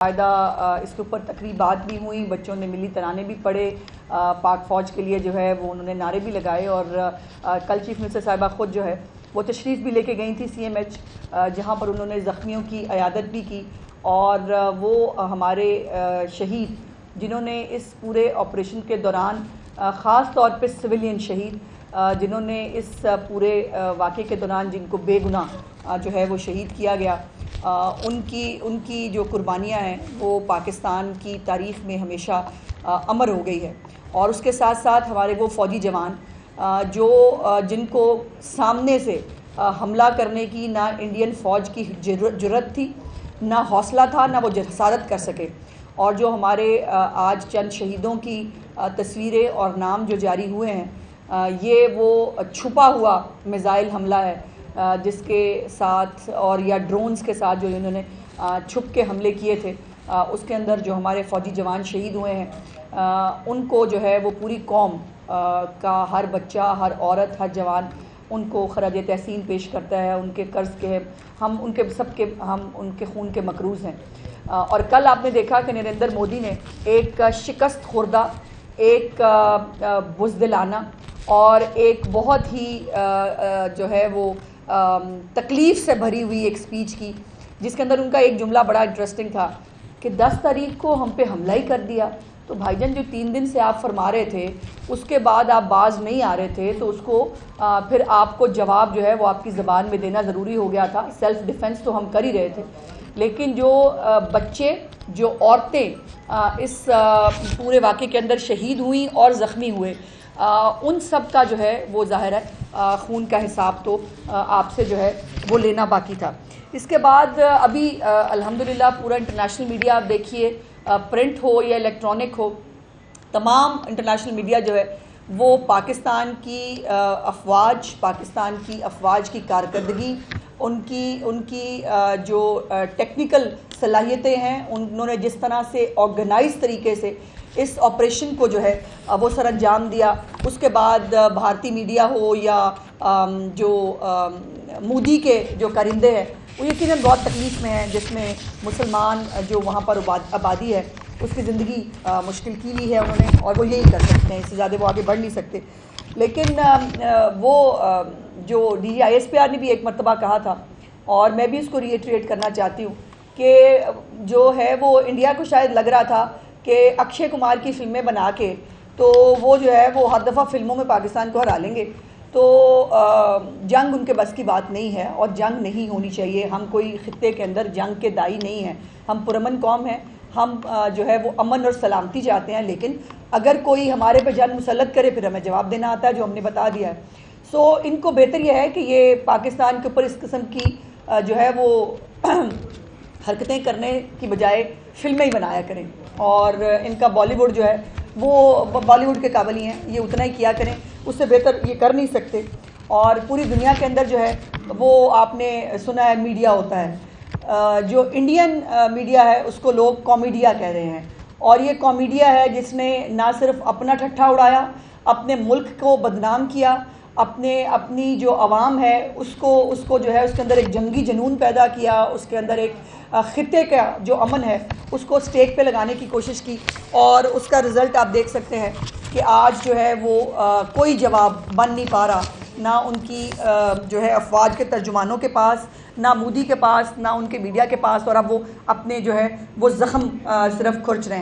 باقاعدہ اس کے اوپر تقریبات بھی ہوئیں، بچوں نے ملی ترانے بھی پڑھے، پاک فوج کے لیے جو ہے وہ انہوں نے نعرے بھی لگائے، اور کل چیف منسٹر صاحبہ خود جو ہے وہ تشریف بھی لے کے گئی تھی سی ایم ایچ، جہاں پر انہوں نے زخمیوں کی عیادت بھی کی، اور وہ ہمارے شہید جنہوں نے اس پورے آپریشن کے دوران خاص طور پہ سویلین شہید جنہوں نے اس پورے واقعے کے دوران جن کو بے گناہ جو ہے وہ شہید کیا گیا، ان کی جو قربانیاں ہیں وہ پاکستان کی تاریخ میں ہمیشہ امر ہو گئی ہے۔ اور اس کے ساتھ ساتھ ہمارے وہ فوجی جوان جن کو سامنے سے حملہ کرنے کی نہ انڈین فوج کی جرأت تھی، نہ حوصلہ تھا، نہ وہ جسارت کر سکے، اور جو ہمارے آج چند شہیدوں کی تصویریں اور نام جو جاری ہوئے ہیں، یہ وہ چھپا ہوا میزائل حملہ ہے جس کے ساتھ، اور یا ڈرونز کے ساتھ جو انہوں نے چھپ کے حملے کیے تھے، اس کے اندر جو ہمارے فوجی جوان شہید ہوئے ہیں، ان کو جو ہے وہ پوری قوم کا ہر بچہ، ہر عورت، ہر جوان ان کو خراج تحسین پیش کرتا ہے۔ ان کے قرض کے ہم ان کے خون کے مقروض ہیں۔ اور کل آپ نے دیکھا کہ نریندر مودی نے ایک شکست خوردہ، ایک بزدلانہ اور ایک بہت ہی جو ہے وہ تکلیف سے بھری ہوئی ایک سپیچ کی، جس کے اندر ان کا ایک جملہ بڑا انٹرسٹنگ تھا کہ 10 تاریخ کو ہم پہ حملہ ہی کر دیا۔ تو بھائی جان، جو 3 دن سے آپ فرما رہے تھے، اس کے بعد آپ باز نہیں آ رہے تھے، تو اس کو پھر آپ کو جواب جو ہے وہ آپ کی زبان میں دینا ضروری ہو گیا تھا۔ سیلف ڈیفنس تو ہم کر ہی رہے تھے، لیکن جو بچے، جو عورتیں اس پورے واقعے کے اندر شہید ہوئیں اور زخمی ہوئے، ان سب کا جو ہے وہ ظاہر ہے خون کا حساب تو آپ سے جو ہے وہ لینا باقی تھا۔ اس کے بعد ابھی الحمدللہ پورا انٹرنیشنل میڈیا آپ دیکھیے، پرنٹ ہو یا الیکٹرانک ہو، تمام انٹرنیشنل میڈیا جو ہے وہ پاکستان کی افواج کی کارکردگی، ان کی جو ٹیکنیکل صلاحیتیں ہیں، انہوں نے جس طرح سے آرگنائز طریقے سے اس آپریشن کو جو ہے وہ سر انجام دیا۔ اس کے بعد بھارتی میڈیا ہو یا جو مودی کے جو کرندے ہیں، وہ یقیناً بہت تکلیف میں ہیں، جس میں مسلمان جو وہاں پر آبادی ہے اس کی زندگی مشکل کی ہوئی ہے انہوں نے، اور وہ یہی کر سکتے ہیں، اس سے زیادہ وہ آگے بڑھ نہیں سکتے۔ لیکن وہ جو DGISPR نے بھی ایک مرتبہ کہا تھا، اور میں بھی اس کو ریٹریٹ کرنا چاہتی ہوں، کہ جو ہے وہ انڈیا کو شاید لگ رہا تھا کہ اکشے کمار کی فلمیں بنا کے تو وہ جو ہے وہ ہر دفعہ فلموں میں پاکستان کو ہرا لیں گے، تو جنگ ان کے بس کی بات نہیں ہے، اور جنگ نہیں ہونی چاہیے۔ ہم کوئی خطے کے اندر جنگ کے دائی نہیں ہیں، ہم پرامن قوم ہیں، ہم جو ہے وہ امن اور سلامتی چاہتے ہیں، لیکن اگر کوئی ہمارے پہ جنگ مسلط کرے پھر ہمیں جواب دینا آتا ہے، جو ہم نے بتا دیا ہے۔ سو ان کو بہتر یہ ہے کہ یہ پاکستان کے اوپر اس قسم کی جو ہے وہ حرکتیں کرنے کی بجائے فلمیں ہی بنایا کریں، اور ان کا بالی ووڈ جو ہے وہ بالی ووڈ کے قابل ہی ہیں، یہ اتنا ہی کیا کریں، اس سے بہتر یہ کر نہیں سکتے۔ اور پوری دنیا کے اندر جو ہے وہ آپ نے سنا ہے میڈیا ہوتا ہے، جو انڈین میڈیا ہے اس کو لوگ کامیڈیا کہہ رہے ہیں، اور یہ کامیڈیا ہے جس نے نہ صرف اپنا ٹھٹھا اڑایا، اپنے ملک کو بدنام کیا، اپنی جو عوام ہے اس کو جو ہے اس کے اندر ایک جنگی جنون پیدا کیا، اس کے اندر ایک خطے کا جو امن ہے اس کو اسٹیک پہ لگانے کی کوشش کی، اور اس کا رزلٹ آپ دیکھ سکتے ہیں کہ آج جو ہے وہ کوئی جواب بن نہیں پا رہا، نہ ان کی جو ہے افواج کے ترجمانوں کے پاس، نہ مودی کے پاس، نہ ان کے میڈیا کے پاس، اور اب وہ اپنے جو ہے وہ زخم صرف کھرچ رہے ہیں۔